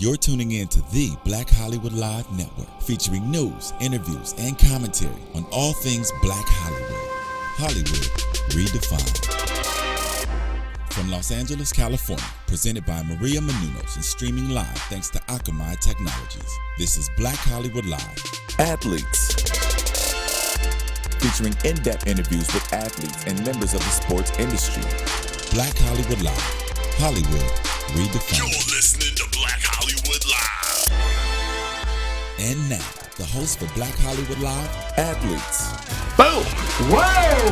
You're tuning in to the Black Hollywood Live Network, featuring news, interviews, and commentary on all things Black Hollywood. Hollywood redefined. From Los Angeles, California, presented by Maria Menounos and streaming live thanks to Akamai Technologies. This is Black Hollywood Live. Athletes. Featuring in-depth interviews with athletes and members of the sports industry. Black Hollywood Live. Hollywood redefined. You're listening to Black Hollywood Live. And now, the host for Black Hollywood Live, Athletes. Boom! Whoa!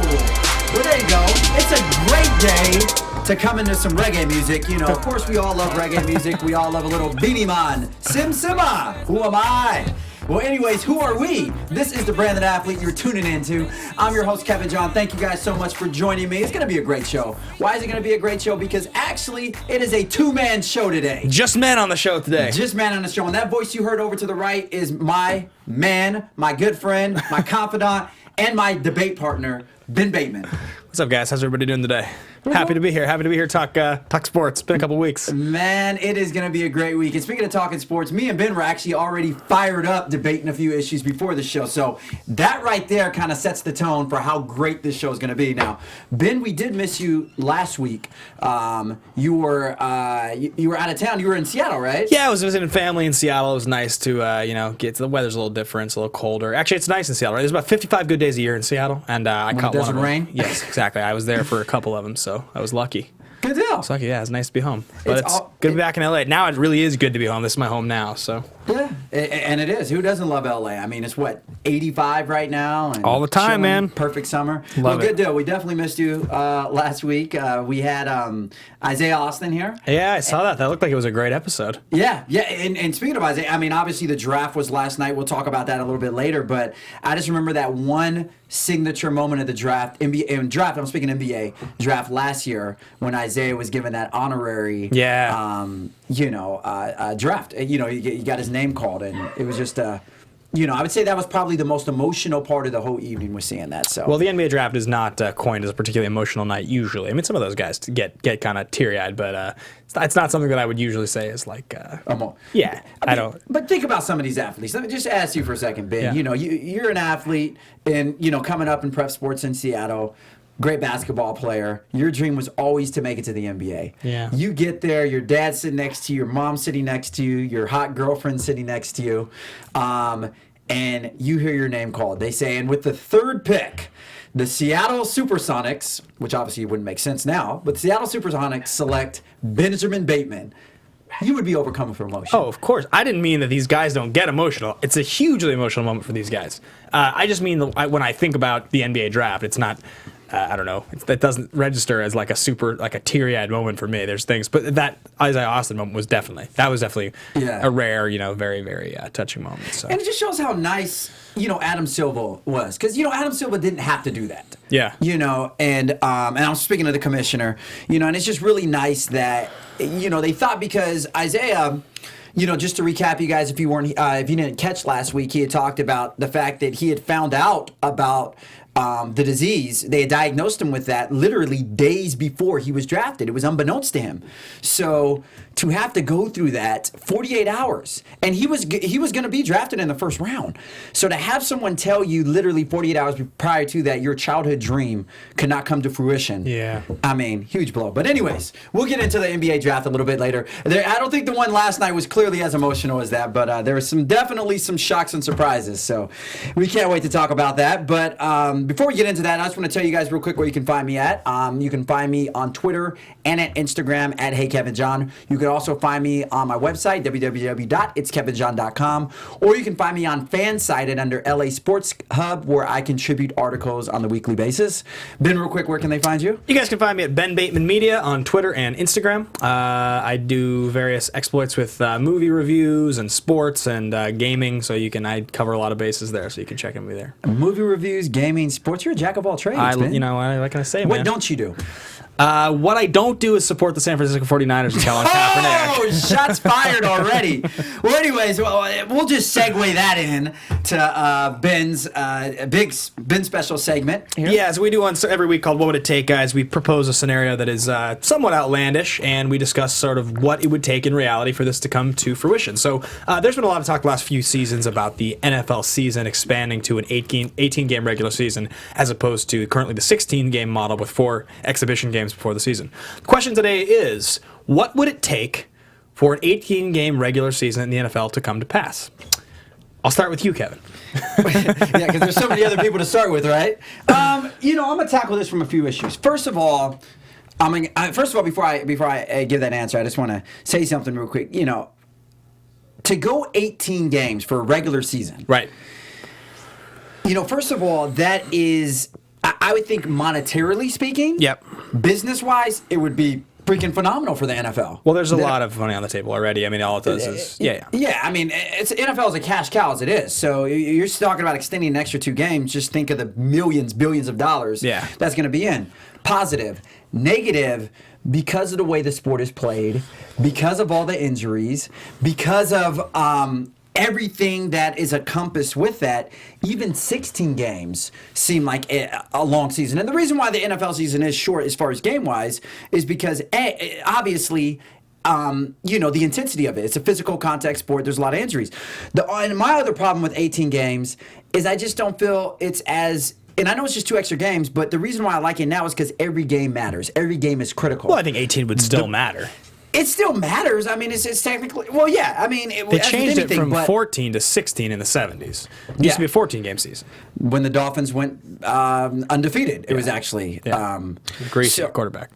Well, there you go. It's a great day to come into some reggae music. You know, of course, we all love reggae music. We all love a little Beanie Man. Sim Simma. Who am I? Well, anyways, who are we? This is the Branded Athlete you're tuning into. I'm your host, Kevin John. Thank you guys so much for joining me. It's going to be a great show. Why is it going to be a great show? Because actually, it is a two-man show today. Just men on the show today. Just man on the show. And that voice you heard over to the right is my man, my good friend, my confidant, and my debate partner, Ben Bateman. What's up, guys? How's everybody doing today? Happy to be here. Happy to be here. Talk sports. It's been a couple weeks. Man, it is going to be a great week. And speaking of talking sports, me and Ben were actually already fired up debating a few issues before the show. So that right there kind of sets the tone for how great this show is going to be. Now, Ben, we did miss you last week. You were out of town. You were in Seattle, right? Yeah, I was visiting family in Seattle. It was nice to get to the weather's a little different. It's a little colder. Actually, it's nice in Seattle. Right? There's about 55 good days a year in Seattle, and I caught one of them. Rain? Yes, exactly. I was there for a couple of them, so I was lucky. Good deal. It's lucky, yeah. It's nice to be home. But it's good to be back in LA. Now it really is good to be home. This is my home now, so. Yeah, and it is. Who doesn't love LA? I mean, it's what, 85 right now? And all the time, chilling, man. Perfect summer. Love it. Good deal. We definitely missed you last week. We had Isaiah Austin here. Yeah, I saw that. That looked like it was a great episode. Yeah. And speaking of Isaiah, I mean, obviously the draft was last night. We'll talk about that a little bit later. But I just remember that one signature moment of the draft, I'm speaking NBA draft last year when Isaiah was given that honorary draft. You got his name called, and it was just I would say that was probably the most emotional part of the whole evening was seeing that. So, well, the NBA draft is not coined as a particularly emotional night usually. I mean, some of those guys get kind of teary-eyed, but it's not something that I would usually say is like. I don't. But think about some of these athletes. Let me just ask you for a second, Ben. Yeah. You're an athlete, and coming up in prep sports in Seattle. Great basketball player. Your dream was always to make it to the NBA. Yeah. You get there, your dad's sitting next to you, your mom's sitting next to you, your hot girlfriend sitting next to you, and you hear your name called. They say, and with the third pick, the Seattle Supersonics, which obviously wouldn't make sense now, but the Seattle Supersonics select Benjamin Bateman. You would be overcome with emotion. Oh, of course. I didn't mean that these guys don't get emotional. It's a hugely emotional moment for these guys. I just mean when I think about the NBA draft, it's not. I don't know. That doesn't register as like a teary-eyed moment for me. There's things, but that Isaiah Austin moment was definitely a rare, very, very touching moment. So. And it just shows how nice, Adam Silver was, because Adam Silver didn't have to do that. Yeah. And I'm speaking to the commissioner, and it's just really nice that they thought because Isaiah. Just to recap, you guys, if you didn't catch last week, he had talked about the fact that he had found out about the disease. They had diagnosed him with that literally days before he was drafted. It was unbeknownst to him. So to have to go through that 48 hours, and he was going to be drafted in the first round. So to have someone tell you literally 48 hours prior to that your childhood dream could not come to fruition. Yeah. I mean, huge blow. But anyways, we'll get into the NBA draft a little bit later. I don't think the one last night was clearly as emotional as that, but there was definitely some shocks and surprises. So we can't wait to talk about that. But before we get into that, I just want to tell you guys real quick where you can find me at. You can find me on Twitter and at Instagram at HeyKevinJohn. You can also find me on my website, www.itskevinjohn.com, or you can find me on Fansided under LA Sports Hub, where I contribute articles on the weekly basis. Ben, real quick, where can they find you? You guys can find me at Ben Bateman Media on Twitter and Instagram. I do various exploits with movie reviews and sports and gaming, so I cover a lot of bases there, so you can check in with me there. Movie reviews, gaming, sports. You're a jack of all trades, Ben. What can I say, What man? don't you do? What I don't do is support the San Francisco 49ers and Colin Kaepernick. Oh, shots fired already. Well, anyways, we'll just segue that in to Ben's Ben special segment. Here. Yeah, so we do one every week called What Would It Take, guys? We propose a scenario that is somewhat outlandish, and we discuss sort of what it would take in reality for this to come to fruition. So there's been a lot of talk the last few seasons about the NFL season expanding to an 18-game regular season as opposed to currently the 16-game model with 4 exhibition games before the season. The question today is, what would it take for an 18-game regular season in the NFL to come to pass? I'll start with you, Kevin. Yeah, because there's so many other people to start with, right? I'm gonna tackle this from a few issues. First of all, before I give that answer, I just want to say something real quick. To go 18 games for a regular season, right? First of all, that is, I would think monetarily speaking, yep, business-wise, it would be freaking phenomenal for the NFL. Well, there's a lot of money on the table already. I mean, all it does is, Yeah, I mean, NFL is a cash cow as it is. So you're talking about extending an extra 2 games. Just think of the millions, billions of dollars that's going to be in. Positive. Negative, because of the way the sport is played, because of all the injuries, because of everything that is encompassed with that, even 16 games seem like a long season. And the reason why the NFL season is short as far as game-wise is because, obviously, the intensity of it. It's a physical contact sport. There's a lot of injuries. And my other problem with 18 games is I just don't feel it's as... And I know it's just 2 extra games, but the reason why I like it now is because every game matters. Every game is critical. Well, I think 18 would still matter. It still matters. I mean, it's technically... Well, yeah. I mean... They changed it from 14 to 16 in the 70s. It used to be a 14-game season. When the Dolphins went undefeated, it was actually... Greasy at quarterback.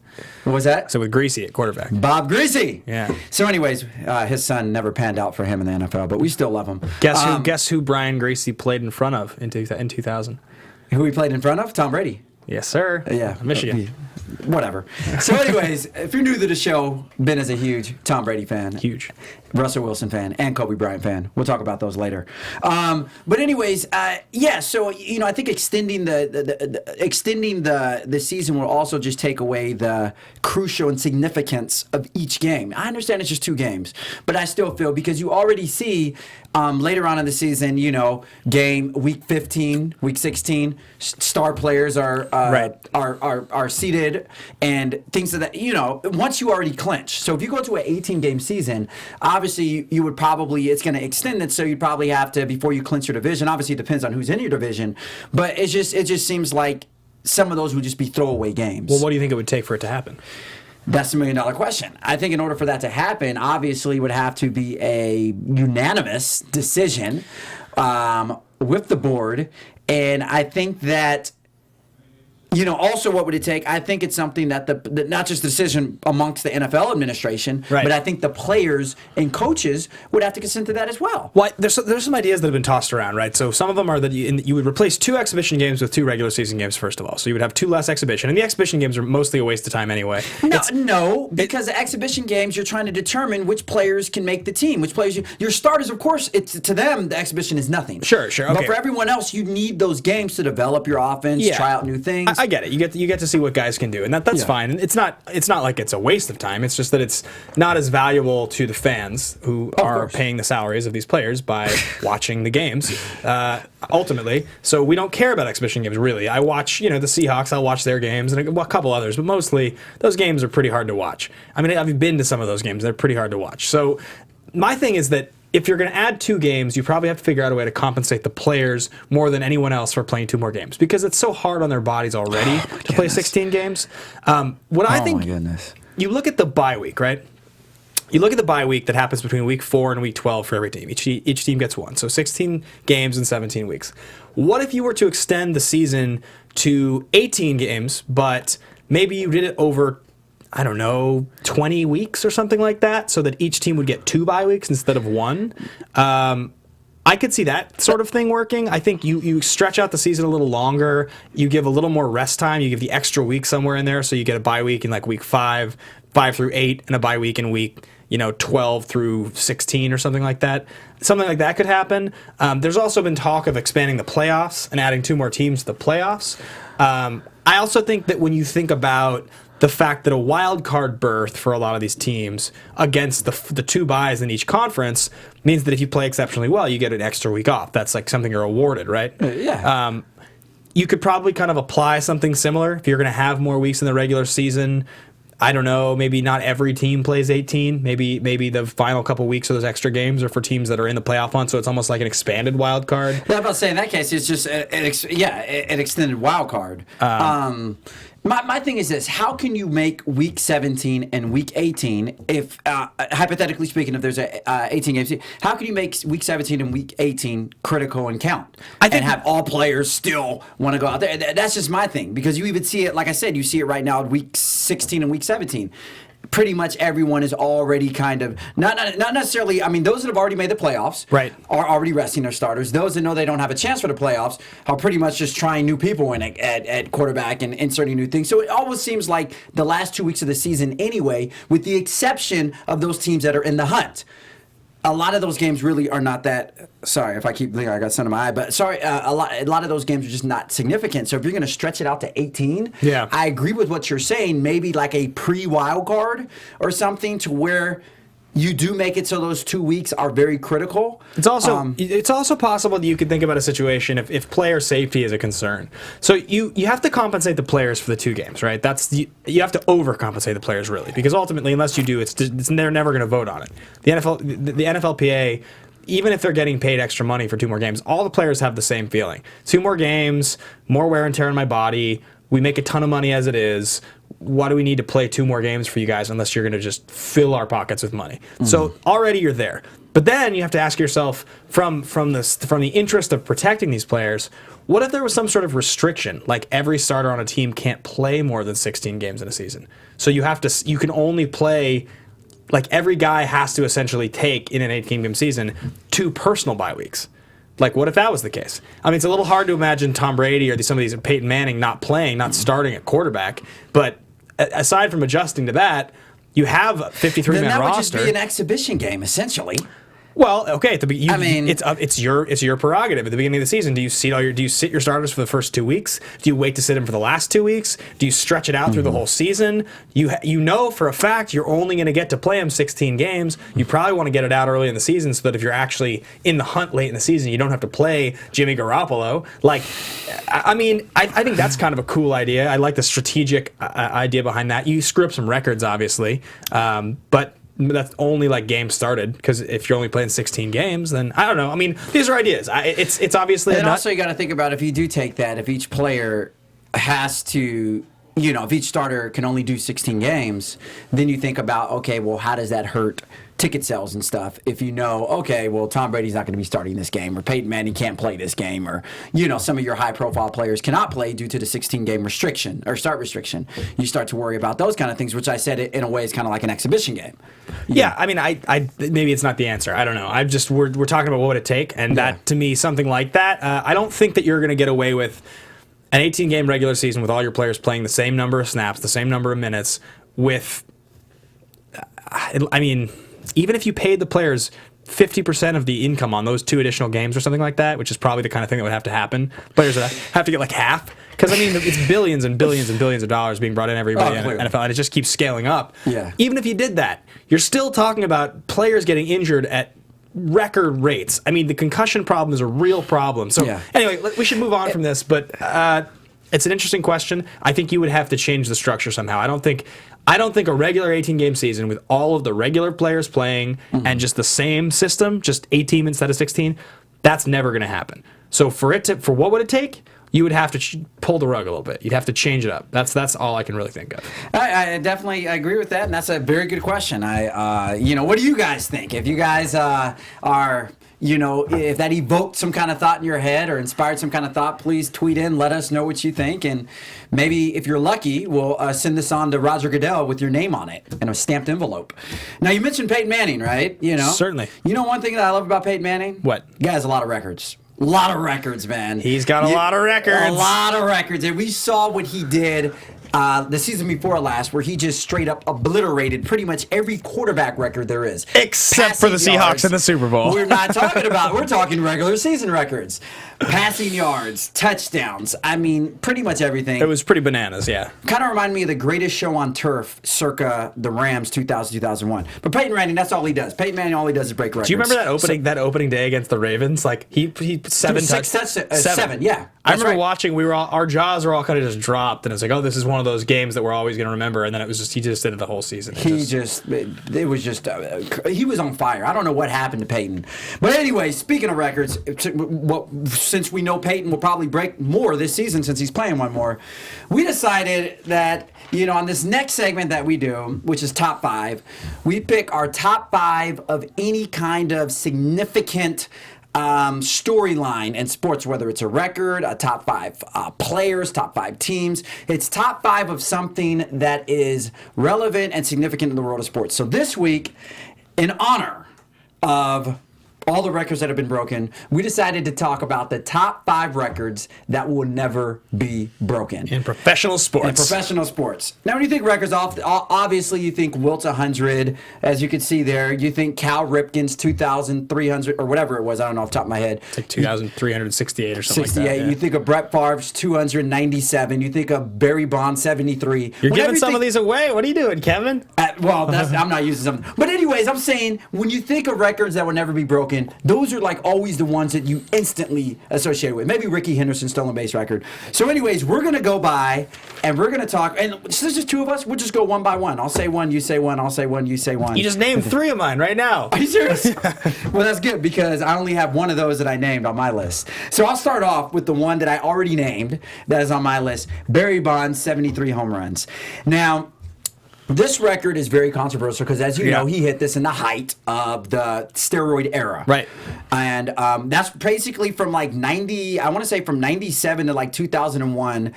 What was that? So with Greasy at quarterback. Bob Greasy. Yeah. So anyways, his son never panned out for him in the NFL, but we still love him. Guess who Brian Greasy played in front of in 2000? Who he played in front of? Tom Brady. Yes, sir. Yeah. Michigan. Whatever. So anyways, if you're new to the show, Ben is a huge Tom Brady fan. Huge. Russell Wilson fan and Kobe Bryant fan. We'll talk about those later. But anyways, so I think extending the season will also just take away the crucial and significance of each game. I understand it's just 2 games, but I still feel because you already see later on in the season, game week 15, week 16, star players are seated and things of that. Once you already clinch. So if you go to an 18-game season, obviously you would probably, it's going to extend it, so you'd probably have to, before you clinch your division, obviously it depends on who's in your division, but it just seems like some of those would just be throwaway games. Well, what do you think it would take for it to happen? That's the $1 million question. I think in order for that to happen, obviously it would have to be a unanimous decision with the board, and I think that also what would it take? I think it's something that not just the decision amongst the NFL administration, but I think the players and coaches would have to consent to that as well. Well, there's some ideas that have been tossed around, right? So some of them are that you would replace 2 exhibition games with 2 regular season games, first of all. So you would have 2 less exhibition. And the exhibition games are mostly a waste of time anyway. No, because the exhibition games, you're trying to determine which players can make the team, which players your starters, of course, to them, the exhibition is nothing. Sure. Okay. But for everyone else, you need those games to develop your offense, try out new things. I get it. You get to see what guys can do, and that's fine. And it's not like it's a waste of time. It's just that it's not as valuable to the fans who are paying the salaries of these players by watching the games. Ultimately, so we don't care about exhibition games really. I watch, the Seahawks. I'll watch their games and a couple others, but mostly those games are pretty hard to watch. I mean, I've been to some of those games; they're pretty hard to watch. So my thing is that if you're going to add 2 games, you probably have to figure out a way to compensate the players more than anyone else for playing 2 more games because it's so hard on their bodies already to play 16 games. I think, my goodness. You look at the bye week, right? You look at the bye week that happens between week 4 and week 12 for every team. Each team gets 1. So 16 games in 17 weeks. What if you were to extend the season to 18 games, but maybe you did it over 20 weeks or something like that, so that each team would get 2 bye weeks instead of 1. I could see that sort of thing working. I think you stretch out the season a little longer. You give a little more rest time. You give the extra week somewhere in there, so you get a bye week in like week 5 through 8, and a bye week in week 12 through 16 or something like that. Something like that could happen. There's also been talk of expanding the playoffs and adding 2 more teams to the playoffs. I also think that when you think about the fact that a wild card berth for a lot of these teams against the 2 byes in each conference means that if you play exceptionally well, you get an extra week off. That's like something you're awarded, right? Yeah. You could probably kind of apply something similar if you're going to have more weeks in the regular season. I don't know, maybe not every team plays 18. Maybe the final couple weeks of those extra games are for teams that are in the playoff hunt, so it's almost like an expanded wild card. Yeah, I'm about to say in that case, it's just an extended wild card. My thing is this: how can you make week 17 and week 18 if, hypothetically speaking, if there's a 18 games, how can you make week 17 and week 18 critical and count and have all players still want to go out there? That's just my thing, because you even see it, like I said, you see it right now in week 16 and week 17. Pretty much everyone is already kind of not necessarily. I mean, those that have already made the playoffs, right, are already resting their starters. Those that know they don't have a chance for the playoffs are pretty much just trying new people in at quarterback and inserting new things. So it almost seems like the last 2 weeks of the season, anyway, with the exception of those teams that are in the hunt. A lot of those games really are not that. Sorry if I keep thinking I got sun in my eye, but sorry, a lot of those games are just not significant. So if you're going to stretch it out to 18, yeah, I agree with what you're saying. Maybe like a pre-wild card or something to where you do make it so those 2 weeks are very critical. It's also possible that you could think about a situation if player safety is a concern. So you have to compensate the players for the 2 games, right? You have to overcompensate the players, really, because ultimately, unless you do, they're never going to vote on it. The NFLPA, even if they're getting paid extra money for 2 more games, all the players have the same feeling. 2 more games, more wear and tear on my body. We make a ton of money as it is. Why do we need to play 2 more games for you guys unless you're going to just fill our pockets with money? So already you're there. But then you have to ask yourself, from the interest of protecting these players, what if there was some sort of restriction, like every starter on a team can't play more than 16 games in a season? So you can only play, like every guy has to essentially take, in an 18-game season, 2 personal bye weeks. Like, what if that was the case? I mean, it's a little hard to imagine Tom Brady or some of these Peyton Manning not playing, not starting at quarterback. But aside from adjusting to that, you have a 53-man roster. Then that would just be an exhibition game, essentially. Well, okay. It's your prerogative at the beginning of the season. Do you sit your starters for the first 2 weeks? Do you wait to sit them for the last 2 weeks? Do you stretch it out through the whole season? You know for a fact you're only going to get to play them 16 games. You probably want to get it out early in the season so that if you're actually in the hunt late in the season, you don't have to play Jimmy Garoppolo. Like, I mean, I think that's kind of a cool idea. I like the strategic idea behind that. You screw up some records, obviously, but that's only like games started, because if you're only playing 16 games, then I don't know. I mean, these are ideas. It's obviously and also you got to think about, if you do take that, if each player has to, if each starter can only do 16 games, then you think about, okay, well, how does that hurt ticket sales and stuff? If you know, okay, well, Tom Brady's not going to be starting this game, or Peyton Manning can't play this game, or some of your high-profile players cannot play due to the 16-game restriction or start restriction. You start to worry about those kind of things, which I said in a way is kind of like an exhibition game. Yeah, I mean, I maybe it's not the answer. I don't know. We're talking about what would it take, and that to me, something like that. I don't think that you're going to get away with an 18-game regular season with all your players playing the same number of snaps, the same number of minutes. I mean, even if you paid the players 50% of the income on those 2 additional games or something like that, which is probably the kind of thing that would have to happen, players would have to get like half. Because, I mean, it's billions and billions and billions of dollars being brought in every year in the NFL, and it just keeps scaling up. Yeah. Even if you did that, you're still talking about players getting injured at record rates. I mean, the concussion problem is a real problem. So, Anyway, we should move on from this, but it's an interesting question. I think you would have to change the structure somehow. I don't think a regular 18-game season with all of the regular players playing and just the same system, just 18 instead of 16, that's never going to happen. So for what would it take? You would have to pull the rug a little bit. You'd have to change it up. That's all I can really think of. I definitely agree with that, and that's a very good question. What do you guys think? If you guys are, if that evoked some kind of thought in your head or inspired some kind of thought, please tweet in. Let us know what you think, and maybe if you're lucky, we'll send this on to Roger Goodell with your name on it in a stamped envelope. Now, you mentioned Peyton Manning, right? Certainly. You know one thing that I love about Peyton Manning? What? The guy has a lot of records. A lot of records, man. He's got a lot of records. A lot of records. And we saw what he did the season before last, where he just straight up obliterated pretty much every quarterback record there is. Except for the Passing Seahawks yards. in the Super Bowl. We're not talking about, we're talking regular season records. Passing yards, touchdowns. I mean, pretty much everything. It was pretty bananas, yeah. Kind of reminded me of the greatest show on turf circa the Rams 2000-2001. But Peyton Manning, that's all he does. Peyton Manning, all he does is break records. Do you remember that opening day against the Ravens? Like he seven. Yeah. I remember watching. Our jaws were all kind of just dropped, and it's like, oh, this is one of those games that we're always going to remember. And then he just did it the whole season. He was on fire. I don't know what happened to Peyton. But anyway, speaking of records, since we know Peyton will probably break more this season since he's playing one more, we decided that, on this next segment that we do, which is top 5, we pick our top 5 of any kind of significant storyline in sports, whether it's a record, a top 5 players, top 5 teams. It's top 5 of something that is relevant and significant in the world of sports. So this week, in honor of all the records that have been broken, we decided to talk about the top 5 records that will never be broken. In professional sports. Now, when you think records, obviously you think Wilt's 100, as you can see there. You think Cal Ripken's 2,300, or whatever it was. I don't know off the top of my head. It's like 2,368 or something like that. Yeah. You think of Brett Favre's 297. You think of Barry Bonds 73. You're giving some of these away. What are you doing, Kevin? I'm not using some. But anyways, I'm saying when you think of records that will never be broken, those are like always the ones that you instantly associate with. Maybe Ricky Henderson's stolen base record. So anyways, we're going to go by and we're going to talk. And since there's just 2 of us, we'll just go one by one. I'll say one, you say one, I'll say one, you say one. You just named 3 of mine right now. Are you serious? Well, that's good because I only have one of those that I named on my list. So I'll start off with the one that I already named that is on my list. Barry Bonds, 73 home runs. Now, this record is very controversial because, as you know, he hit this in the height of the steroid era. Right. And that's basically from like 90, I want to say from 97 to like 2001,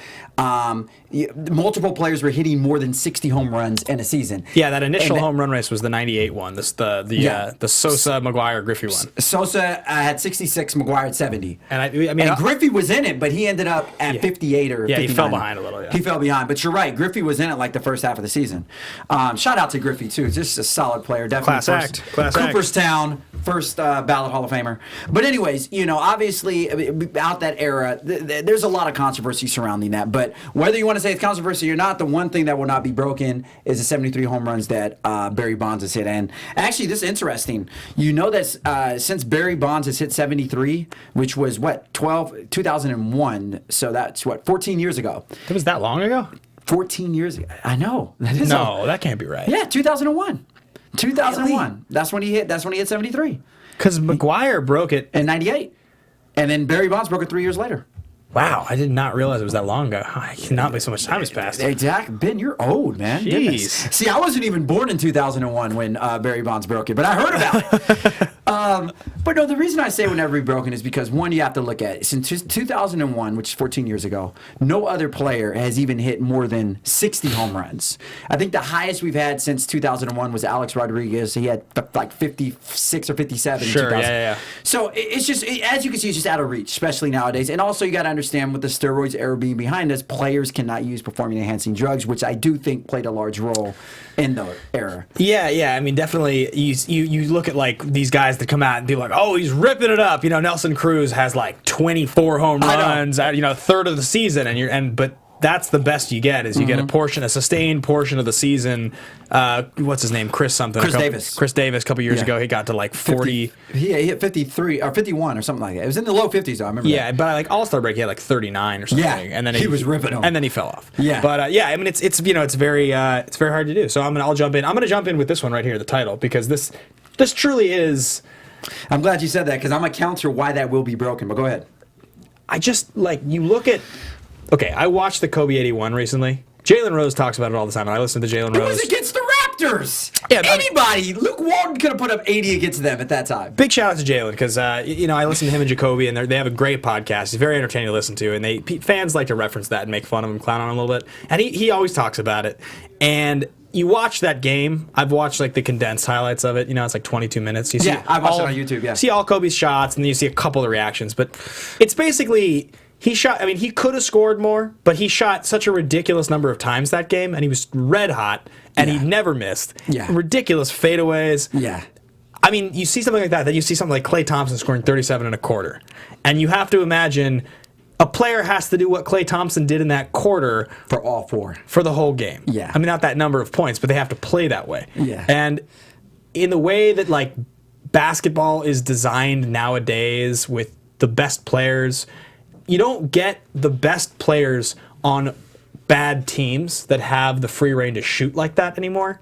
multiple players were hitting more than 60 home runs in a season. Yeah, that initial home run race was the 98 one. The Sosa, McGuire, Griffey one. Sosa had 66, McGuire had 70. And Griffey was in it, but he ended up at 58 or 59. He fell behind a little, He fell behind, but you're right. Griffey was in it like the first half of the season. Shout out to Griffey, too. Just a solid player. Definitely Class act. Cooperstown, first ballot Hall of Famer. But anyways, obviously, out that era, there's a lot of controversy surrounding that. But whether you want to say it's controversy or not, the one thing that will not be broken is the 73 home runs that Barry Bonds has hit. And actually, this is interesting. You know that since Barry Bonds has hit 73, which was, 2001, so that's, 14 years ago. It was that long ago? 14 years ago. I know. That can't be right. Yeah, 2001. 2001. Really? That's when he hit 73. Because McGuire broke it in 98. And then Barry Bonds broke it 3 years later. Wow, I did not realize it was that long ago. I cannot believe so much time has passed. Exactly. Ben, you're old, man. Jeez. Goodness. See, I wasn't even born in 2001 when Barry Bonds broke it, but I heard about it. But no, the reason I say whenever he broken is because, one, you have to look at it. Since 2001, which is 14 years ago, no other player has even hit more than 60 home runs. I think the highest we've had since 2001 was Alex Rodriguez. He had like 56 or 57 in 2000. Yeah. So it's just, as you can see, it's just out of reach, especially nowadays. And also, you got to understand, with the steroids era being behind us, players cannot use performance-enhancing drugs, which I do think played a large role in the era. Yeah. I mean, definitely, you look at like these guys that come out and be like, oh, he's ripping it up. Nelson Cruz has like 24 home runs, a third of the season, but that's the best you get, is you get a sustained portion of the season. What's his name? Chris Davis. Chris Davis, a couple years ago, he got to like 40. He hit 53 or 51 or something like that. It was in the low 50s, though. I remember that. Yeah, but like All-Star break, he had like 39 or something. Yeah, and then he was ripping them. And then he fell off. Yeah. But I mean, it's very hard to do. So I'll jump in. I'm going to jump in with this one right here, the title, because this truly is. I'm glad you said that, because I'm going to counter why that will be broken, but go ahead. I just, you look at... Okay, I watched the Kobe 81 recently. Jalen Rose talks about it all the time, and I listen to Jalen Rose. It was against the Raptors! Yeah, anybody! Luke Walton could have put up 80 against them at that time. Big shout out to Jalen, because I listen to him and Jacoby, and they have a great podcast. He's very entertaining to listen to, and fans like to reference that and make fun of him, clown on him a little bit. And he always talks about it. And you watch that game. I've watched the condensed highlights of it. It's like 22 minutes. You see I watched it on YouTube, yeah. See all Kobe's shots, and then you see a couple of reactions. But it's basically... he shot. I mean, he could have scored more, but he shot such a ridiculous number of times that game, and he was red hot, and he never missed. Yeah. Ridiculous fadeaways. Yeah. I mean, you see something like that, then you see something like Klay Thompson scoring 37 and a quarter. And you have to imagine a player has to do what Klay Thompson did in that quarter For all four. for the whole game. Yeah. I mean, not that number of points, but they have to play that way. Yeah. And in the way that, like, basketball is designed nowadays with the best players, you don't get the best players on bad teams that have the free reign to shoot like that anymore.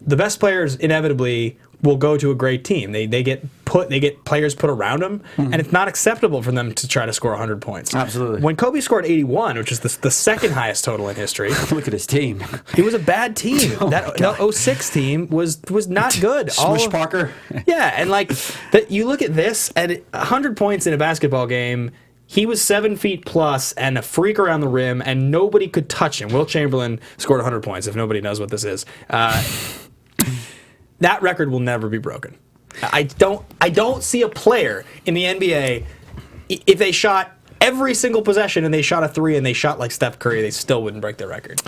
The best players inevitably will go to a great team. They get players put around them, and it's not acceptable for them to try to score 100 points. Absolutely. When Kobe scored 81, which is the second highest total in history, Look at his team. it was a bad team. That 06 team was not good. Smush Parker. Yeah, and like that, you look at this, and 100 points in a basketball game. He was 7 feet plus and a freak around the rim, and nobody could touch him. Will Chamberlain scored 100 points. If nobody knows what this is. That record will never be broken. I don't see a player in the NBA, if they shot every single possession and they shot a three and they shot like Steph Curry, they still wouldn't break their record.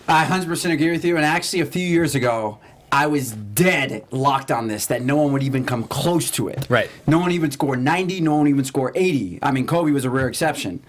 I 100% agree with you. And actually, a few years ago, I was dead locked on this, that no one would even come close to it. Right. No one even scored 90. No one even scored 80. I mean, Kobe was a rare exception.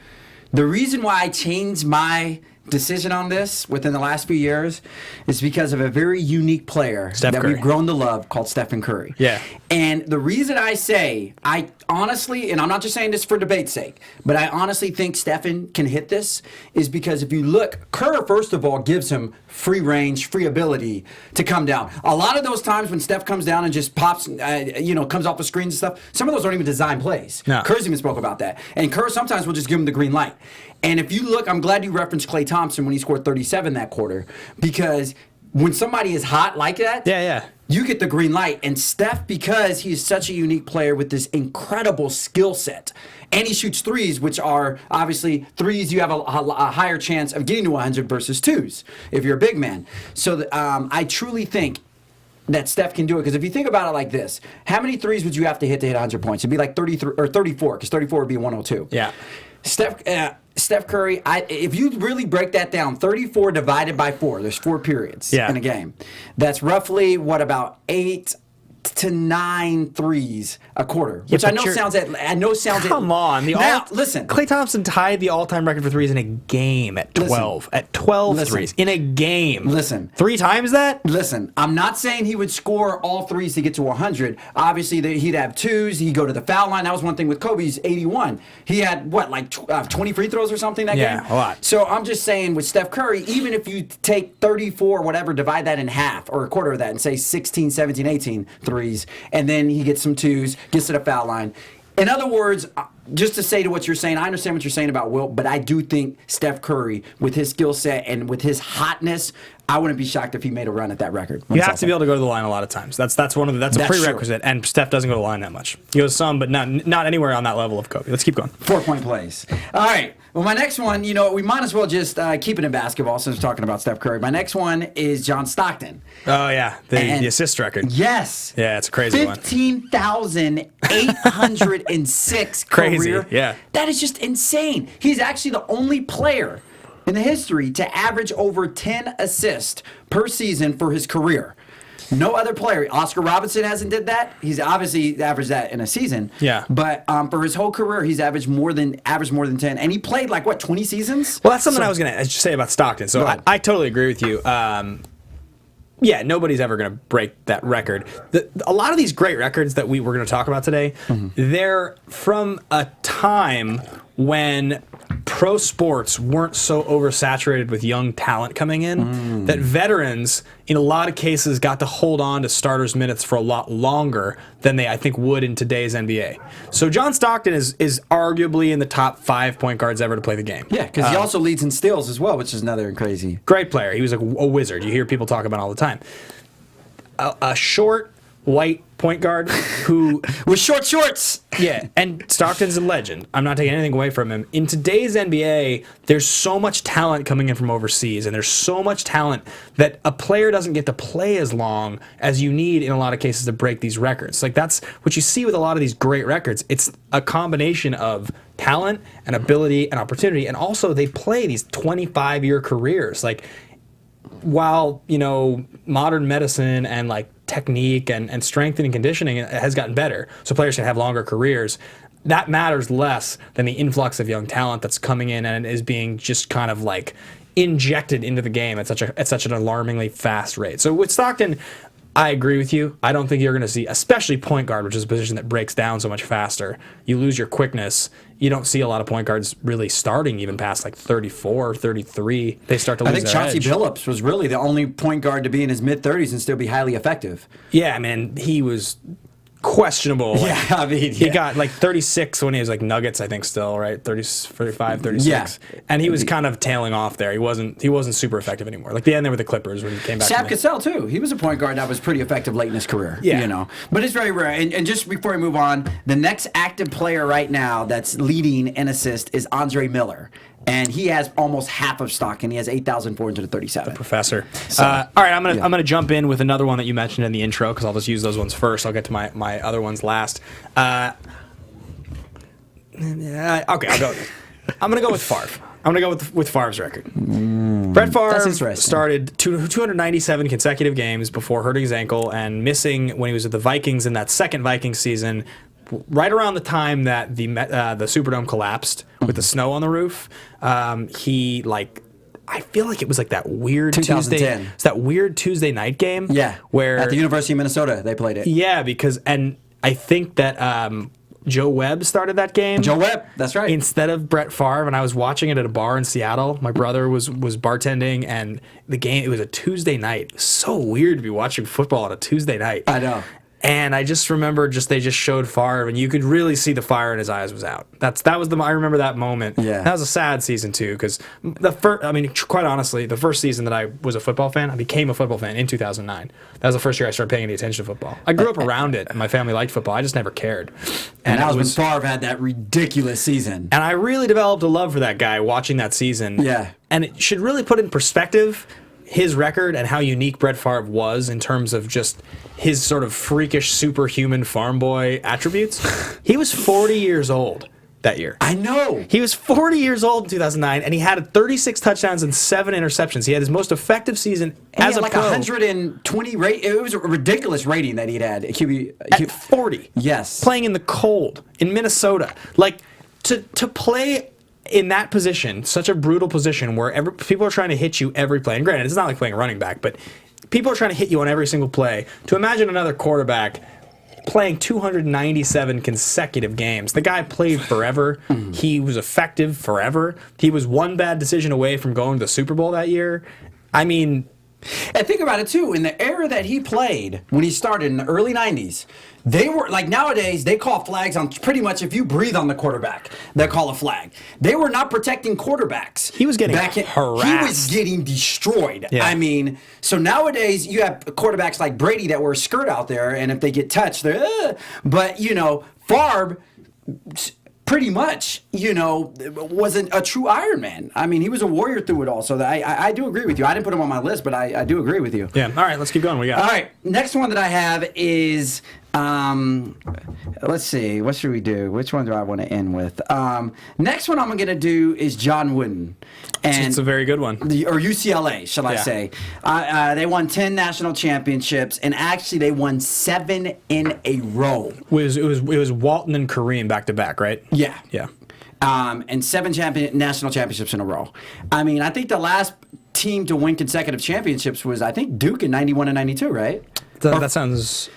The reason why I changed my decision on this within the last few years is because of a very unique player Steph that Curry. we've grown to love called Stephen Curry. Yeah. And the reason I say, I honestly, and I'm not just saying this for debate's sake, but I honestly think Stephen can hit this, is because if you look, Kerr, first of all, gives him free range, free ability to come down. A lot of those times when Steph comes down and just pops, comes off the screens and stuff, some of those aren't even design plays. No. Kerr's even spoke about that. And Kerr sometimes will just give him the green light. And if you look, I'm glad you referenced Klay Thompson when he scored 37 that quarter, because when somebody is hot like that, you get the green light. And Steph, because he's such a unique player with this incredible skill set, and he shoots threes, which are obviously threes, you have a higher chance of getting to 100 versus twos if you're a big man. So I truly think that Steph can do it, because if you think about it like this, how many threes would you have to hit 100 points? It'd be like 33 or 34, because 34 would be 102. Yeah. Steph Curry, if you really break that down, 34 divided by 4, there's 4 periods in a game. That's roughly, about 8 to 9 threes a quarter, which I know sounds Come on. Listen. Klay Thompson tied the all-time record for threes in a game at 12. At 12 threes. In a game. Listen. 3 times that? Listen, I'm not saying he would score all threes to get to 100. Obviously, he'd have twos. He'd go to the foul line. That was one thing with Kobe's 81. He had, 20 free throws or something that game? Yeah, a lot. So I'm just saying with Steph Curry, even if you take 34 or whatever, divide that in half or a quarter of that and say 16, 17, 18 threes, and then he gets some twos, gets to the foul line. In other words, just to say to what you're saying, I understand what you're saying about Wilt, but I do think Steph Curry, with his skill set and with his hotness, I wouldn't be shocked if he made a run at that record. You have to be able to go to the line a lot of times. That's a prerequisite, and Steph doesn't go to the line that much. He goes some, but not anywhere on that level of Kobe. Let's keep going. 4-point plays. All right. Well, my next one, we might as well just keep it in basketball since we're talking about Steph Curry. My next one is John Stockton. Oh, yeah. The assist record. Yes. Yeah, it's a crazy one. 15,806 Crazy, career. yeah. That is just insane. He's actually the only player in the history to average over 10 assists per season for his career. No other player. Oscar Robertson hasn't did that. He's obviously averaged that in a season. Yeah. But for his whole career, he's averaged more than 10. And he played 20 seasons? Well, that's something I was going to say about Stockton. So I totally agree with you. Yeah, nobody's ever going to break that record. A lot of these great records that we're going to talk about today, they're from a time when pro sports weren't so oversaturated with young talent coming in that veterans, in a lot of cases, got to hold on to starters' minutes for a lot longer than they, I think, would in today's NBA. So John Stockton is arguably in the top 5 point guards ever to play the game. Yeah, because he also leads in steals as well, which is another crazy. Great player. He was a wizard. You hear people talk about it all the time. A short, white point guard who with short shorts. Yeah, and Stockton's a legend. I'm not taking anything away from him. In today's NBA, there's so much talent coming in from overseas, and there's so much talent that a player doesn't get to play as long as you need in a lot of cases to break these records. Like, that's what you see with a lot of these great records. It's a combination of talent and ability and opportunity, and also they play these 25-year careers. Like, while, modern medicine and like technique and strength and conditioning has gotten better, so players can have longer careers, that matters less than the influx of young talent that's coming in and is being just kind of like injected into the game at such an alarmingly fast rate. So with Stockton, I agree with you. I don't think you're going to see, especially point guard, which is a position that breaks down so much faster. You lose your quickness. You don't see a lot of point guards really starting even past like 34, 33. They start to lose their edge. I think Chauncey Billups was really the only point guard to be in his mid-30s and still be highly effective. Yeah, I mean, he was questionable. Yeah, I mean, he got like 36 when he was like Nuggets, I think, still, right? 35, 36. Yeah. And he was kind of tailing off there. He wasn't super effective anymore. Like the end there with the Clippers when he came back. Sam Cassell, too. He was a point guard that was pretty effective late in his career. Yeah. But it's very rare. And just before we move on, the next active player right now that's leading in assist is Andre Miller. And he has almost half of Stockton. He has 8,437. Professor. So, all right, I'm gonna jump in with another one that you mentioned in the intro because I'll just use those ones first. I'll get to my other ones last. Okay, I'll go. I'm gonna go with Favre. I'm gonna go with Favre's record. Brett Favre started 297 consecutive games before hurting his ankle and missing when he was at the Vikings in that second Vikings season. Right around the time that the Superdome collapsed with the snow on the roof, I feel like it was like that weird 2010. It's that weird Tuesday night game. Yeah, where at the University of Minnesota they played it. Yeah, and I think that Joe Webb started that game. Joe Webb, that's right. Instead of Brett Favre, and I was watching it at a bar in Seattle. My brother was bartending, and the game, it was a Tuesday night. It was so weird to be watching football on a Tuesday night. I know. And I just remember they just showed Favre, and you could really see the fire in his eyes was out. I remember that moment. Yeah. That was a sad season too, because quite honestly, the first season that I was a football fan, I became a football fan in 2009. That was the first year I started paying any attention to football. I grew up around it, and my family liked football. I just never cared. And that was when Favre had that ridiculous season. And I really developed a love for that guy watching that season. Yeah. And it should really put in perspective his record and how unique Brett Favre was in terms of just his sort of freakish, superhuman farm boy attributes. He was 40 years old that year. I know. He was 40 years old in 2009, and he had 36 touchdowns and 7 interceptions. He had his most effective season as a like pro. 120 rate. It was a ridiculous rating that he'd had. At 40. Yes. Playing in the cold in Minnesota. Like, to play in that position, such a brutal position where people are trying to hit you every play. And granted, it's not like playing running back, but people are trying to hit you on every single play. To imagine another quarterback playing 297 consecutive games. The guy played forever. He was effective forever. He was one bad decision away from going to the Super Bowl that year. I mean, and think about it too. In the era that he played, when he started in the early 90s, they were like nowadays they call flags on pretty much if you breathe on the quarterback, they call a flag. They were not protecting quarterbacks. He was getting harassed. He was getting destroyed. Yeah. I mean, so nowadays you have quarterbacks like Brady that wear a skirt out there, and if they get touched, they're. But Favre pretty much, wasn't a true Iron Man. I mean, he was a warrior through it all. So I do agree with you. I didn't put him on my list, but I do agree with you. Yeah. All right, let's keep going. We got. All right. Next one that I have is, let's see. What should we do? Which one do I want to end with? Next one I'm going to do is John Wooden. And it's a very good one. Or UCLA, shall I say. They won 10 national championships, and actually they won 7 in a row. It was Walton and Kareem back to back, right? Yeah. Yeah. And 7 national championships in a row. I mean, I think the last team to win consecutive championships was, I think, Duke in 91 and 92, right? That sounds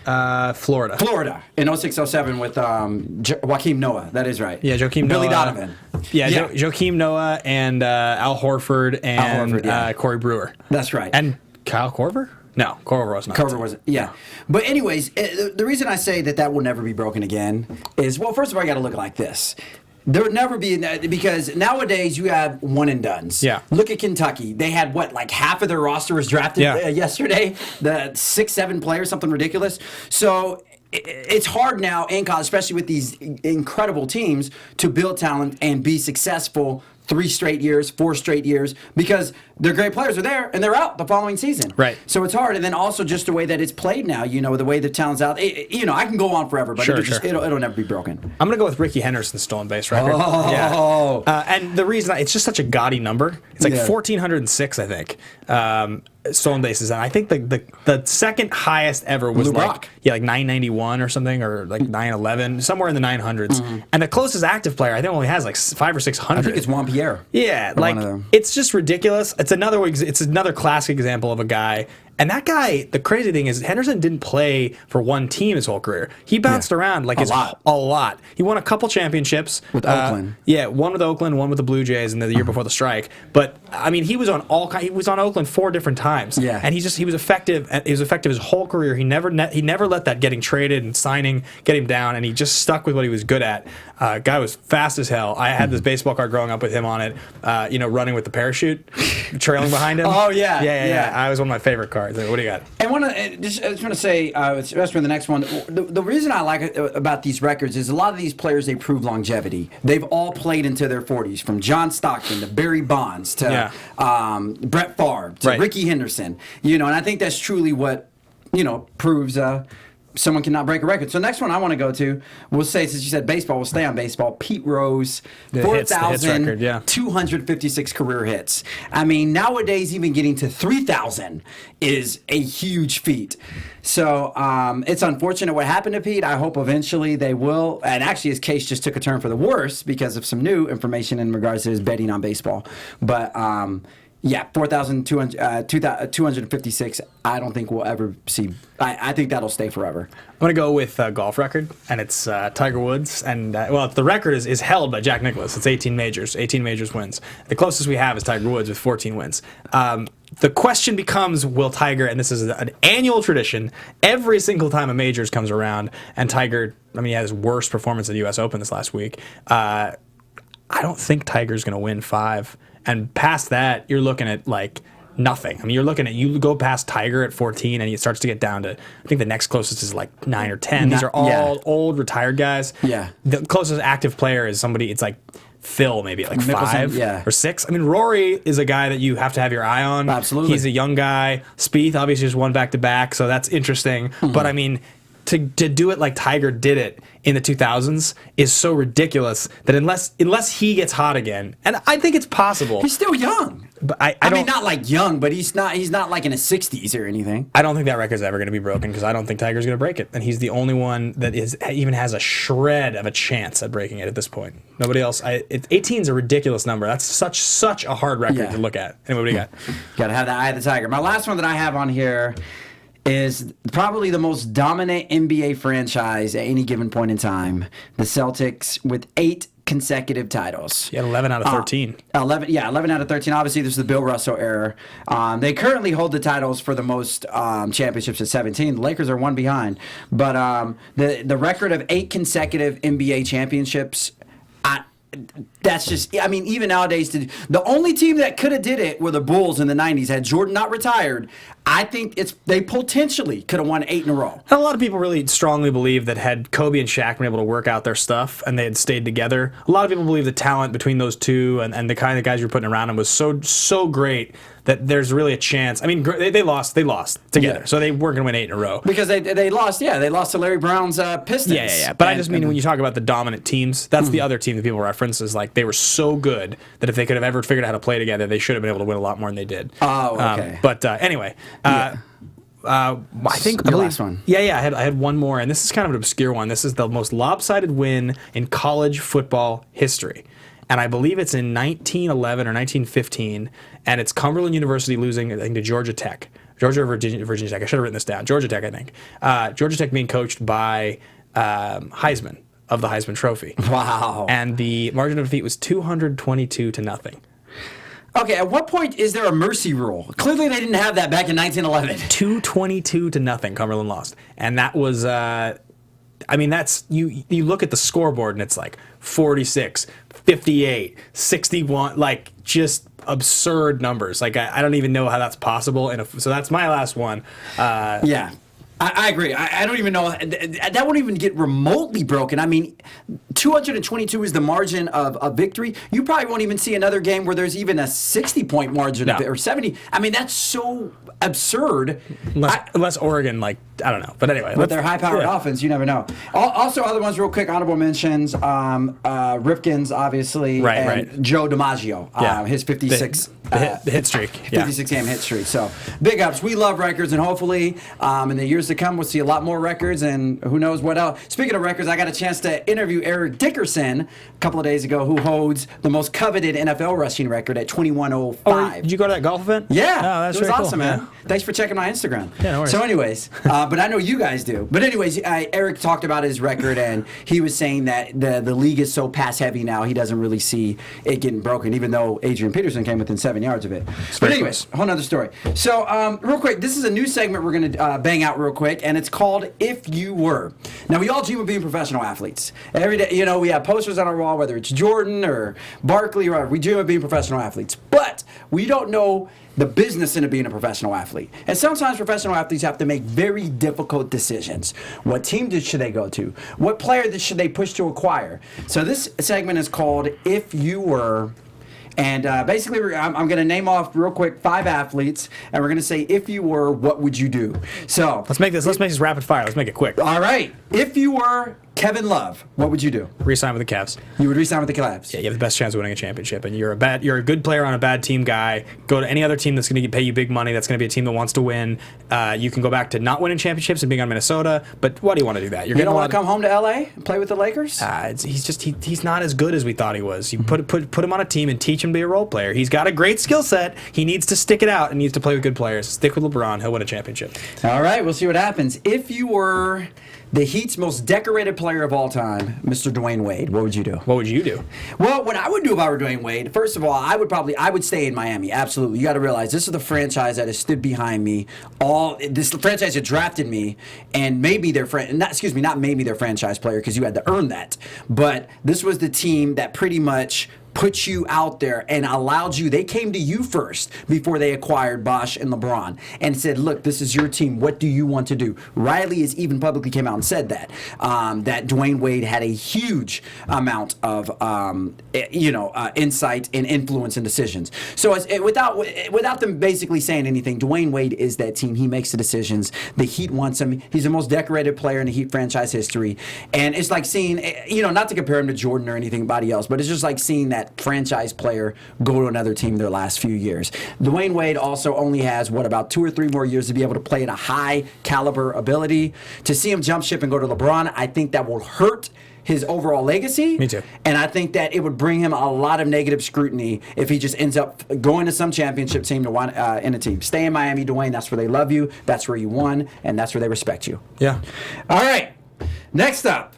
Florida. Florida in 06-07 with Joakim Noah. That is right. Yeah, Joakim Noah. Billy Donovan. Yeah. Joakim Noah and Al Horford and Corey Brewer. That's right. And Kyle Korver? No, Korver was not. Korver wasn't. Yeah. But anyways, the reason I say that will never be broken again is, well, first of all, you got to look like this. There would never be, because nowadays you have one and dones. Yeah. Look at Kentucky. They had like half of their roster was drafted yesterday. The 6-7 players, something ridiculous. So it's hard now in college, especially with these incredible teams, to build talent and be successful 3 straight years, 4 straight years, because their great players are there and they're out the following season. Right. So it's hard. And then also just the way that it's played now, the way the talent's out. I can go on forever, but it'll never be broken. I'm going to go with Ricky Henderson's stolen base record. Oh. Yeah. And the reason, it's just such a gaudy number. It's like 1,406, I think, stolen bases. And I think the second highest ever was Lou Brock. like 991 or something, or like 911, somewhere in the 900s. And the closest active player, I think, only has like 500 or 600. I think it's Juan Pierre. Yeah, like it's just ridiculous. It's another classic example of a guy. And that guy, the crazy thing is, Henderson didn't play for one team his whole career. He bounced around like a lot. He won a couple championships with Oakland. Yeah, one with Oakland, one with the Blue Jays, and the year before the strike. But I mean, he was on Oakland 4 different times. Yeah, and he was effective. He was effective his whole career. He never let that getting traded and signing get him down, and he just stuck with what he was good at. Guy was fast as hell. I had this baseball card growing up with him on it. Running with the parachute, trailing behind him. Oh yeah. I was one of my favorite cards. What do you got? And I just want to say, especially for the next one, the reason I like it about these records is a lot of these players, they prove longevity. They've all played into their 40s, from John Stockton to Barry Bonds to Brett Favre to Ricky Henderson. And I think that's truly what proves someone cannot break a record. So next one I want to go to, we'll say, since you said baseball, we'll stay on baseball. Pete Rose, 4,256 career hits. I mean, nowadays even getting to 3,000 is a huge feat. So it's unfortunate what happened to Pete. I hope eventually they will. And actually his case just took a turn for the worse because of some new information in regards to his betting on baseball. But 4,256. I don't think we'll ever see. I think that'll stay forever. I'm going to go with a golf record, and it's Tiger Woods. And, the record is held by Jack Nicklaus. It's 18 majors wins. The closest we have is Tiger Woods with 14 wins. The question becomes, will Tiger, and this is an annual tradition, every single time a majors comes around, and Tiger, he had his worst performance at the U.S. Open this last week. I don't think Tiger's going to win 5. And past that, you're looking at like nothing. You go past Tiger at 14 and it starts to get down to, I think the next closest is like 9 or 10. These are all old retired guys. Yeah. The closest active player is somebody, it's like Phil, maybe at like Mickelson, 5 or 6. Rory is a guy that you have to have your eye on. Absolutely. He's a young guy. Spieth obviously just won back-to-back, so that's interesting. Mm-hmm. But to do it like Tiger did it in the 2000s is so ridiculous that unless he gets hot again, and I think it's possible. He's still young. But I mean, not like young, but he's not like in his 60s or anything. I don't think that record's ever going to be broken because I don't think Tiger's going to break it, and he's the only one that even has a shred of a chance at breaking it at this point. Nobody else. 18 is a ridiculous number. That's such a hard record to look at. Anyway, what do you got? Got to have the eye of the Tiger. My last one that I have on here is probably the most dominant NBA franchise at any given point in time. The Celtics with 8 consecutive titles. He had 11 out of 13. 11 out of 13. Obviously, this is the Bill Russell era. They currently hold the titles for the most championships at 17. The Lakers are one behind. But the record of 8 consecutive NBA championships, that's just, even nowadays, the only team that could have did it were the Bulls in the 90s. Had Jordan not retired, I think they potentially could have won 8 in a row. And a lot of people really strongly believe that had Kobe and Shaq been able to work out their stuff and they had stayed together, a lot of people believe the talent between those two and the kind of guys you're putting around them was so great that there's really a chance. They lost together, so they weren't going to win 8 in a row. Because they lost to Larry Brown's Pistons. Yeah. But I just mean when you talk about the dominant teams, that's the other team that people reference is like they were so good that if they could have ever figured out how to play together, they should have been able to win a lot more than they did. Oh, okay. Anyway. I think your last one. Yeah. I had one more, and this is kind of an obscure one. This is the most lopsided win in college football history. And I believe it's in 1911 or 1915, and it's Cumberland University losing, I think, to Georgia Tech. Georgia or Virginia Tech. I should have written this down. Georgia Tech, I think. Georgia Tech being coached by Heisman of the Heisman Trophy. Wow. And the margin of defeat was 222-0. Okay, at what point is there a mercy rule? Clearly they didn't have that back in 1911. 222-0, Cumberland lost. And that was... I mean, that's you look at the scoreboard and it's like 46, 58, 61, like just absurd numbers. Like I don't even know how that's possible. And so that's my last one. Yeah. I agree. I don't even know. That won't even get remotely broken. I mean, 222 is the margin of victory. You probably won't even see another game where there's even a 60-point margin or 70. I mean, that's so absurd. Unless Oregon, like, I don't know. But anyway. With their high-powered offense, you never know. Also, other ones real quick, honorable mentions. Ripkins, obviously. And Joe DiMaggio, his 56. The hit streak. 56-game hit streak. So, big ups. We love records, and hopefully in the years to come, we'll see a lot more records, and who knows what else. Speaking of records, I got a chance to interview Eric Dickerson a couple of days ago, who holds the most coveted NFL rushing record at 2105. Oh, did you go to that golf event? Yeah. It was awesome, cool, man. Thanks for checking my Instagram. Yeah, no worries. So anyways, but I know you guys do. But anyways, Eric talked about his record, and he was saying that the league is so pass-heavy now, he doesn't really see it getting broken, even though Adrian Peterson came within 7 yards of it. But anyways, whole nother story. So real quick, this is a new segment we're going to bang out real quick, and it's called If You Were. Now, we all dream of being professional athletes. Every day, you know, we have posters on our wall, whether it's Jordan or Barkley or whatever. We dream of being professional athletes. But we don't know the business into being a professional athlete. And sometimes professional athletes have to make very difficult decisions. What team should they go to? What player should they push to acquire? So this segment is called If You Were. And basically, I'm going to name off real quick 5 athletes, and we're going to say, if you were, what would you do? So let's make this rapid fire. Let's make it quick. All right. If you were Kevin Love, what would you do? Resign with the Cavs. You would resign with the Cavs. Yeah, you have the best chance of winning a championship, and you're a good player on a bad team guy. Go to any other team that's going to pay you big money. That's going to be a team that wants to win. You can go back to not winning championships and being on Minnesota, but why do you want to do that? You don't want to come home to LA and play with the Lakers? He's not as good as we thought he was. You put him on a team and teach him to be a role player. He's got a great skill set. He needs to stick it out and needs to play with good players. Stick with LeBron. He'll win a championship. All right, we'll see what happens. If you were the Heat's most decorated player of all time, Mr. Dwyane Wade, what would you do? What would you do? Well, what I would do if I were Dwyane Wade, first of all, I would stay in Miami. Absolutely. You got to realize this is the franchise that has stood behind me. This franchise that drafted me and made me their not made me their franchise player because you had to earn that. But this was the team that pretty much put you out there and allowed you. They came to you first before they acquired Bosh and LeBron and said, look, this is your team. What do you want to do? Riley has even publicly came out and said that Dwyane Wade had a huge amount of insight and influence in decisions. So without them basically saying anything, Dwyane Wade is that team. He makes the decisions. The Heat wants him. He's the most decorated player in the Heat franchise history. And it's like seeing, not to compare him to Jordan or anybody else, but it's just like seeing that franchise player go to another team their last few years. Dwyane Wade also only has, about 2 or 3 more years to be able to play at a high caliber ability. To see him jump ship and go to LeBron, I think that will hurt his overall legacy. Me too. And I think that it would bring him a lot of negative scrutiny if he just ends up going to some championship team to want in a team. Stay in Miami, Dwyane. That's where they love you. That's where you won, and that's where they respect you. Yeah. All right. Next up.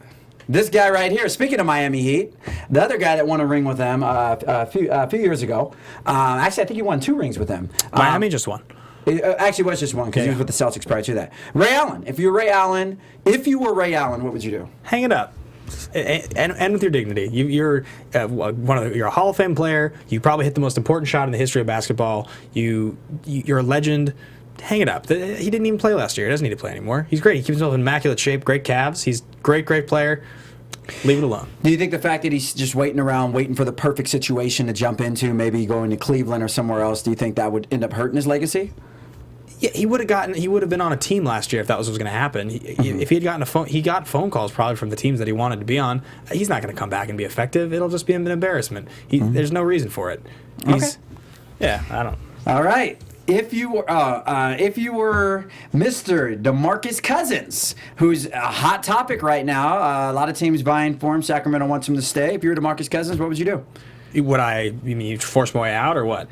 This guy right here, speaking of Miami Heat, the other guy that won a ring with them a few years ago, actually I think he won 2 rings with them. Miami just won. Actually, it was just one because he was with the Celtics prior to that. Ray Allen. If you were Ray Allen, what would you do? Hang it up. And with your dignity. You're you're a Hall of Fame player. You probably hit the most important shot in the history of basketball. You're a legend. Hang it up. He didn't even play last year. He doesn't need to play anymore. He's great. He keeps himself in immaculate shape. Great calves. He's great player. Leave it alone. Do you think the fact that he's just waiting for the perfect situation to jump into, maybe going to Cleveland or somewhere else, do you think that would end up hurting his legacy? Yeah, he would have been on a team last year if that was what was going to happen. If he had gotten he got phone calls probably from the teams that he wanted to be on. He's not going to come back and be effective. It'll just be an embarrassment. There's no reason for it. Okay. Yeah, I don't. All right. If you were Mr. DeMarcus Cousins, who's a hot topic right now, a lot of teams vying for him. Sacramento wants him to stay. If you were DeMarcus Cousins, what would you do? You mean force my way out or what?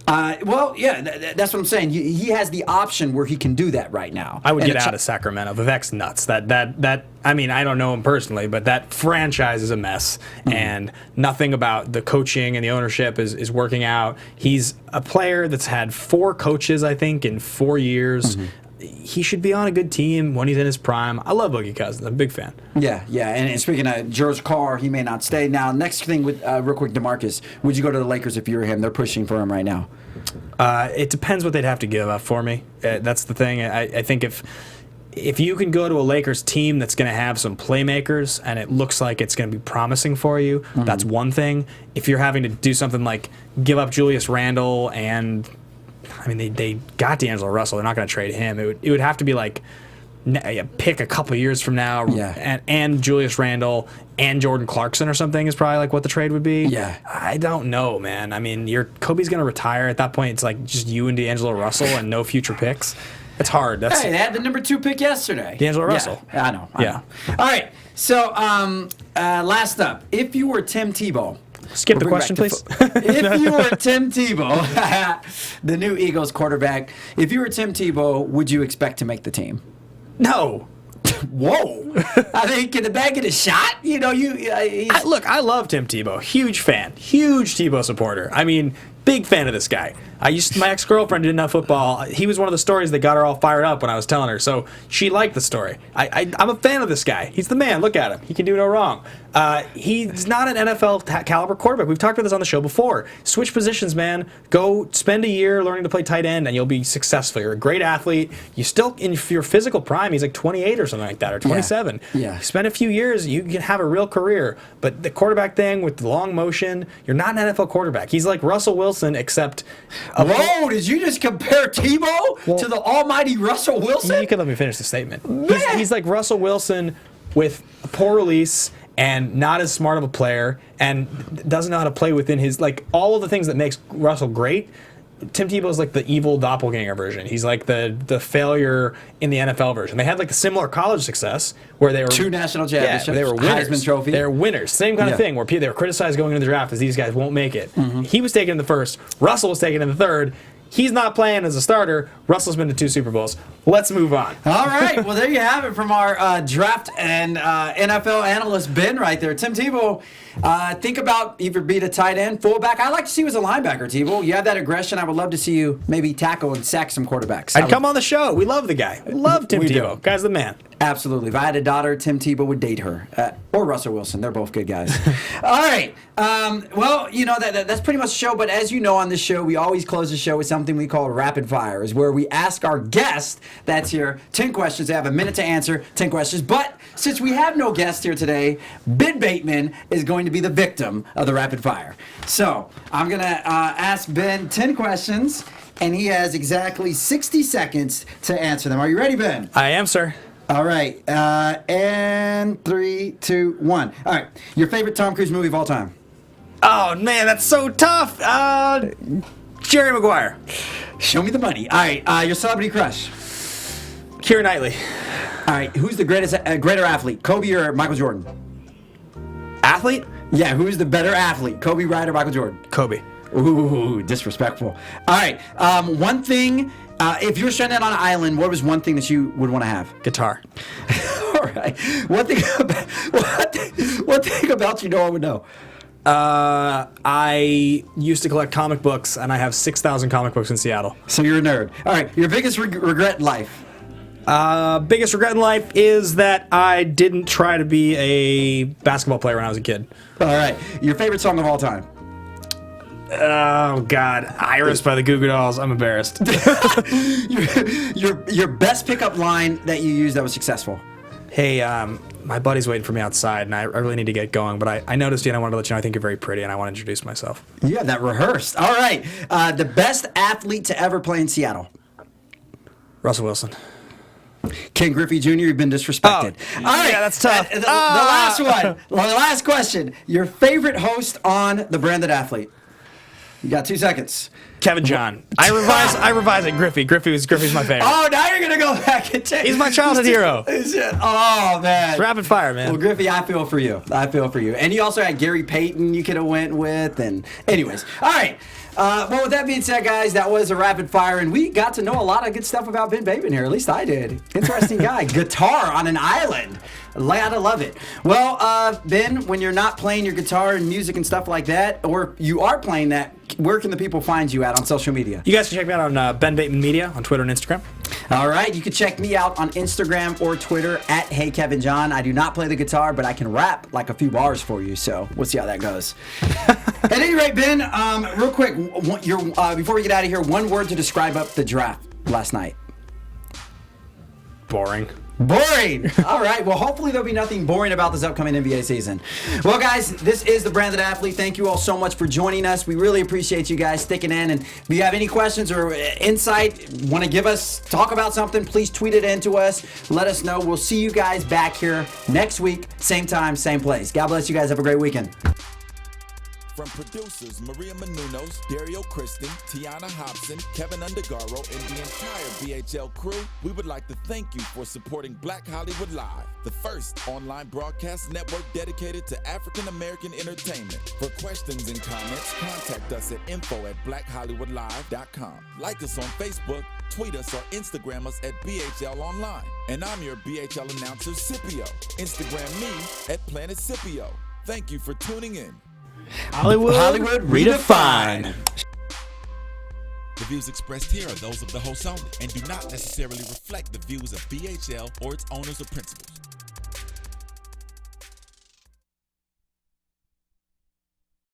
Well, yeah, that's what I'm saying. He has the option where he can do that right now. I would get out of Sacramento. Vivek's nuts. That I mean, I don't know him personally, but that franchise is a mess, and nothing about the coaching and the ownership is working out. He's a player that's had 4 coaches, I think, in 4 years. he should be on a good team when he's in his prime. I love Boogie Cousins. I'm a big fan. Yeah. And speaking of George Carr, he may not stay. Now, next thing with real quick, DeMarcus, would you go to the Lakers if you were him? They're pushing for him right now. It depends what they'd have to give up for me. That's the thing. I think if you can go to a Lakers team that's going to have some playmakers and it looks like it's going to be promising for you, that's one thing. If you're having to do something like give up Julius Randle and, I mean, they got D'Angelo Russell. They're not going to trade him. It would have to be like pick a couple of years from now and Julius Randle and Jordan Clarkson or something is probably like what the trade would be. Yeah. I don't know, man. I mean, Kobe's going to retire. At that point, it's like just you and D'Angelo Russell and no future picks. It's hard. Hey, they had the number 2 pick yesterday. D'Angelo Russell. Yeah, I know. All right. So, last up, if you were Tim Tebow. Skip the question, please. If you were Tim Tebow, the new Eagles quarterback, if you were Tim Tebow, would you expect to make the team? No. Whoa. I mean, can the bag get a shot? You know, look, I love Tim Tebow. Huge fan. Huge Tebow supporter. I mean, big fan of this guy. My ex-girlfriend didn't know football. He was one of the stories that got her all fired up when I was telling her, so she liked the story. I'm a fan of this guy. He's the man. Look at him. He can do no wrong. He's not an NFL caliber quarterback. We've talked about this on the show before. Switch positions, man. Go spend a year learning to play tight end, and you'll be successful. You're a great athlete. You still, in your physical prime, he's like 28 or something like that, or 27. Yeah. Spend a few years, you can have a real career. But the quarterback thing with the long motion, you're not an NFL quarterback. He's like Russell Wilson, except... Whoa, did you just compare Tebow to the almighty Russell Wilson? You can let me finish the statement. He's like Russell Wilson with a poor release and not as smart of a player and doesn't know how to play within his, like, all of the things that makes Russell great. Tim Tebow is like the evil doppelganger version. He's like the failure in the NFL version. They had like the similar college success where they were 2 national championships, they were winners. Heisman Trophy. They were winners. Same kind of thing where they were criticized going into the draft as these guys won't make it. He was taken in the first. Russell was taken in the third. He's not playing as a starter. Russell's been to 2 Super Bowls. Let's move on. All right. Well, there you have it from our draft and NFL analyst, Ben, right there. Tim Tebow, think about either being a tight end, fullback. I'd like to see you as a linebacker, Tebow. You have that aggression. I would love to see you maybe tackle and sack some quarterbacks. I'd come on the show. We love the guy. We love Tim Tebow. Guy's the man. Absolutely. If I had a daughter, Tim Tebow would date her. Or Russell Wilson. They're both good guys. All right. Well, you know, that's pretty much the show. But as you know, on this show, we always close the show with something we call rapid fire, is where we ask our guest that's here 10 questions. They have a minute to answer 10 questions. But since we have no guest here today, Ben Bateman is going to be the victim of the rapid fire. So I'm going to ask Ben 10 questions, and he has exactly 60 seconds to answer them. Are you ready, Ben? I am, sir. All right. And 3, 2, 1. All right. Your favorite Tom Cruise movie of all time? Oh, man, that's so tough. Jerry Maguire. Show me the money. All right. Your celebrity crush? Keira Knightley. All right. Who's the greater athlete, Kobe or Michael Jordan? Athlete? Yeah. Who's the better athlete, Kobe Bryant or Michael Jordan? Kobe. Ooh, disrespectful. All right. One thing. If you were stranded on an island, what was one thing that you would want to have? Guitar. All right. One thing about you no one would know. I used to collect comic books, and I have 6,000 comic books in Seattle. So you're a nerd. All right. Your biggest regret in life? Biggest regret in life is that I didn't try to be a basketball player when I was a kid. All right. Your favorite song of all time? Oh, God. Iris by the Goo Goo Dolls. I'm embarrassed. your best pickup line that you used that was successful? Hey, my buddy's waiting for me outside, and I really need to get going. But I noticed you, and I wanted to let you know I think you're very pretty, and I want to introduce myself. You have that rehearsed. All right. The best athlete to ever play in Seattle? Russell Wilson. Ken Griffey Jr., you've been disrespected. Oh, all right. Yeah, that's tough. The last one. The last question. Your favorite host on The Branded Athlete? You got 2 seconds. Kevin John. I revise it. Griffey's my favorite. Oh, now you're going to go back and change. He's my childhood hero. Oh, man. It's rapid fire, man. Well, Griffey, I feel for you. And you also had Gary Payton you could have went with. And anyways. All right. Well, with that being said, guys, that was a rapid fire, and we got to know a lot of good stuff about Ben Bateman here. At least I did. Interesting guy. Guitar on an island. I love it. Well, Ben, when you're not playing your guitar and music and stuff like that, or you are playing that, where can the people find you at on social media? You guys can check me out on Ben Bateman Media on Twitter and Instagram. All right, you can check me out on Instagram or Twitter at HeyKevinJohn. I do not play the guitar, but I can rap like a few bars for you, so we'll see how that goes. At any rate, Ben, real quick, before we get out of here, one word to describe up the draft last night. Boring. Boring. All right. Well, hopefully there'll be nothing boring about this upcoming NBA season. Well, guys, this is the Branded Athlete. Thank you all so much for joining us. We really appreciate you guys sticking in. And if you have any questions or insight, want to give us, talk about something, please tweet it in to us. Let us know. We'll see you guys back here next week, same time, same place. God bless you guys. Have a great weekend. From producers Maria Menounos, Dario Kristen, Tiana Hobson, Kevin Undergaro, and the entire BHL crew, we would like to thank you for supporting Black Hollywood Live, the first online broadcast network dedicated to African American entertainment. For questions and comments, contact us at info@blackhollywoodlive.com. Like us on Facebook, tweet us, or Instagram us at BHL Online. And I'm your BHL announcer, Scipio. Instagram me at Planet Scipio. Thank you for tuning in. Hollywood redefined. The views expressed here are those of the host only and do not necessarily reflect the views of BHL or its owners or principals.